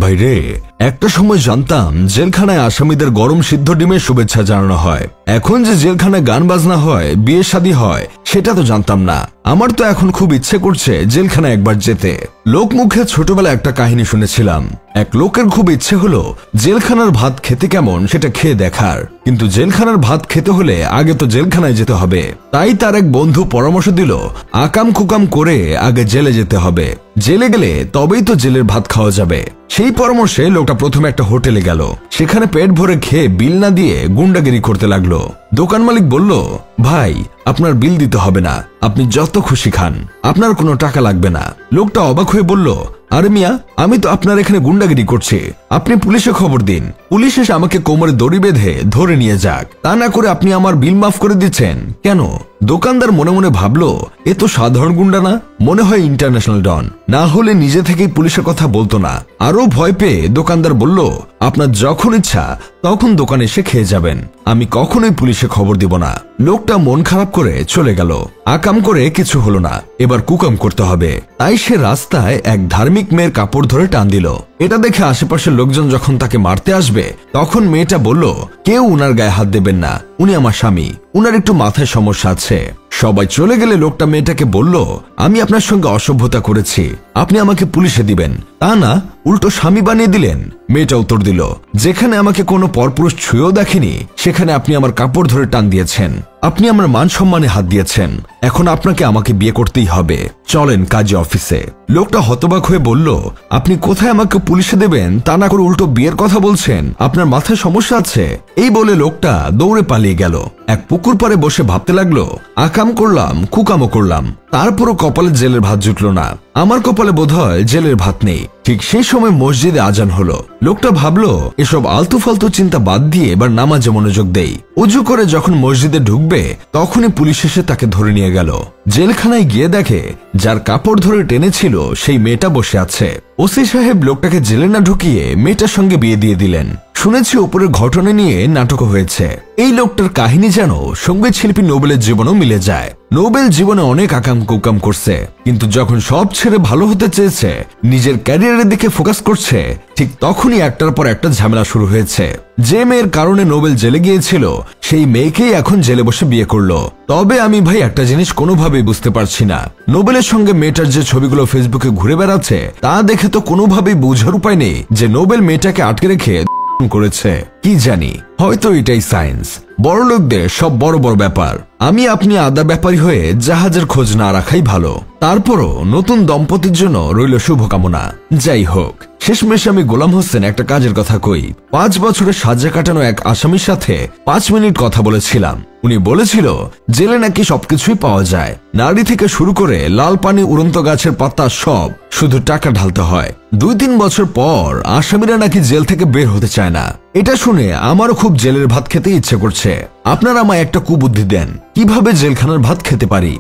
ভাই রে, একটা সময় জানতাম জেলখানায় আসামিদের গরম সিদ্ধ ডিমের শুভেচ্ছা জানানো হয়। এখন যে জেলখানায় গান বাজনা হয়, বিয়ে শাদী হয়, সেটা তো জানতাম না। আমার তো এখন খুব ইচ্ছে করছে জেলখানায় একবার যেতে। লোকমুখে ছোটবেলায় একটা কাহিনী শুনেছিলাম, এক লোকের খুব ইচ্ছে হলো জেলখানার ভাত খেতে কেমন সেটা খেয়ে দেখার, কিন্তু জেলখানার ভাত খেতে হলে আগে তো জেলখানায় যেতে হবে। তাই তার এক বন্ধু পরামর্শ দিল, আকাম কুকাম করে আগে জেলে যেতে হবে, জেলে গেলে তবেই তো জেলের ভাত খাওয়া যাবে। সেই পরামর্শে লোকটা প্রথমে একটা হোটেলে গেল। সেখানে পেট ভরে খেয়ে বিল না দিয়ে গুন্ডাগিরি করতে লাগলো। দোকান মালিক বলল, ভাই আপনার বিল দিতে হবে না, আপনি যত খুশি খান, আপনার কোনো টাকা লাগবে না। লোকটা অবাক হয়ে বলল, আরে মিয়া, আমি তো আপনার এখানে গুন্ডাগিরি করছি, আপনি পুলিশে খবর দিন, পুলিশ এসে আমাকে কোমরে দড়ি বেঁধে ধরে নিয়ে যাক, তা না করে আপনি আমার বিল মাফ করে দিচ্ছেন কেন? দোকানদার মনে মনে ভাবলো, এ তো সাধারণ গুন্ডা না, মনে হয় ইন্টারন্যাশনাল ডন, না হলে নিজে থেকেই পুলিশের কথা বলতো না। আরো ভয় পেয়ে দোকানদার বলল, আপনার যখন ইচ্ছা তখন দোকানে এসে খেয়ে যাবেন, আমি কখনোই পুলিশে খবর দিব না। লোকটা মন খারাপ করে চলে গেল। আকাম করে কিছু হলো না, এবার কুকাম করতে হবে। তাই সে রাস্তায় এক ধার্মিক মেয়ের কাপড় ধরে টান দিল। এটা দেখে আশেপাশের লোকজন যখন তাকে মারতে আসবে, তখন মেয়েটা বলল, কেউ উনার গায়ে হাত দেবেন না, উনি আমার স্বামী, উনার একটু মাথায় সমস্যা আছে। সবাই চলে গেলে লোকটা মেয়েটাকে বলল, আমি আপনার সঙ্গে অসভ্যতা করেছি, আপনি আমাকে পুলিশে দিবেন, তা না উল্টো স্বামী বানিয়ে দিলেন। মেয়েটা উত্তর দিল, যেখানে আমাকে কোনো পরপুরুষ ছুঁয়েও দেখেনি, সেখানে আপনি আমার কাপড় ধরে টান দিয়েছেন, আপনি আমার মান সম্মানে হাত দিয়েছেন, এখন আপনাকে আমাকে বিয়ে করতেই হবে, চলেন কাজী অফিসে। লোকটা হতবাক হয়ে বলল, আপনি কোথায় আমাকে পুলিশে দেবেন, তা না করে উল্টো বিয়ের কথা বলছেন, আপনার মাথায় সমস্যা আছে। এই বলে লোকটা দৌড়ে পালিয়ে গেল। এক পুকুর পাড়ে বসে ভাবতে লাগলো, আকাম করলাম, কুকামও করলাম, তারপরও কপালে জেলের ভাত জুটলো না, আমার কপালে বোধহয় জেলের ভাত নেই। ঠিক সেই সময় মসজিদে আজান হলো। লোকটা ভাবলো, এসব আলতু ফালতু চিন্তা বাদ দিয়ে এবার নামাজে মনোযোগ দেই। অজু করে যখন মসজিদে ঢুকবে, তখনই পুলিশ এসে তাকে ধরে নিয়ে গেল। জেলখানায় গিয়ে দেখে, যার কাপড় ধরে টেনেছিল সেই মেয়েটা বসে আছে। ওসি সাহেব লোকটাকে জেলে না ঢুকিয়ে মেয়েটার সঙ্গে বিয়ে দিয়ে দিলেন। শুনেছি ওপরের ঘটনা নিয়ে নাটকও হয়েছে। এই লোকটার কাহিনী যেন সঙ্গীত শিল্পী নোবেলের জীবনও মিলে যায়। নোবেল জীবনে অনেক আকাম কুকাম করছে, কিন্তু যখন সব ছেড়ে ভালো হতে চেয়েছে, নিজের ক্যারিয়ারের দিকে ফোকাস করছে, ঠিক তখনই একটার পর একটা ঝামেলা শুরু হয়েছে। যে মেয়ের কারণে নোবেল জেলে গিয়েছিল, সেই মেয়েকেই এখন জেলে বসে বিয়ে করলো। তবে আমি ভাই একটা জিনিস কোনোভাবেই বুঝতে পারছি না, নোবেলের সঙ্গে মেয়েটার যে ছবিগুলো ফেসবুকে ঘুরে বেড়াচ্ছে, তা দেখে তো কোনোভাবেই বোঝার উপায় নেই যে নোবেল মেয়েটাকে আটকে রেখে করেছে। কি জানি, হয়তো এটাই সায়েন্স। বড় লোকদের সব বড় বড় ব্যাপার, আমি আপনি আদা ব্যাপারী হয়ে জাহাজের খোঁজ না রাখাই ভালো। তারপরও নতুন দম্পতির জন্য রইল শুভকামনা। যাই হোক, শেষমেশ আমি গোলাম হোসেন একটা কাজের কথা কই। 5 বছরের সাজা কাটানো এক আসামির সাথে 5 মিনিট কথা বলেছিলাম। উনি বলেছিল, জেলে নাকি সবকিছুই পাওয়া যায়, নাড়ি থেকে শুরু করে লাল পানি, উড়ন্ত গাছের পাতা, সব, শুধু টাকা ঢালতে হয়। 2-3 বছর পর আসামিরা নাকি জেল থেকে বের হতে চায় না। এটা শুনে আমারও খুব জেলের ভাত খেতে ইচ্ছে করছে। আপনারা আমায় একটা কুবুদ্ধি দেন, কিভাবে জেলখানার ভাত খেতে পারি।